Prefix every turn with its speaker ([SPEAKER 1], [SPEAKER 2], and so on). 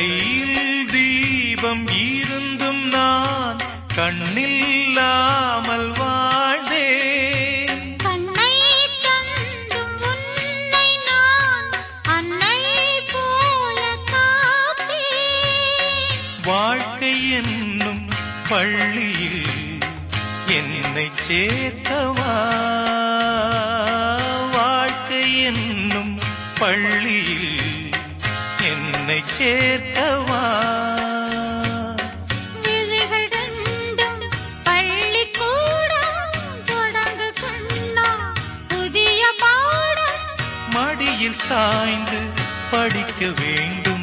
[SPEAKER 1] கையில் தீபம் இருந்தும் நான் கண்ணில்லாமல் வாழ்ந்தேன்.
[SPEAKER 2] கண்ணை தந்தும் உன்னை நான் அன்னை போல காப்பேன்.
[SPEAKER 1] வாழ்க்கை என்னும் பள்ளியில் என்னை சேர்த்தவா, வாழ்க்கை என்னும் பள்ளியில் என்னை சேர்த்தவா.
[SPEAKER 2] விழிகள் ரெண்டும் பள்ளிக்கூடம் தொடங்கு கண்ணா புதிய பாடம்.
[SPEAKER 1] மடியில் சாய்ந்து படிக்க வேண்டும்.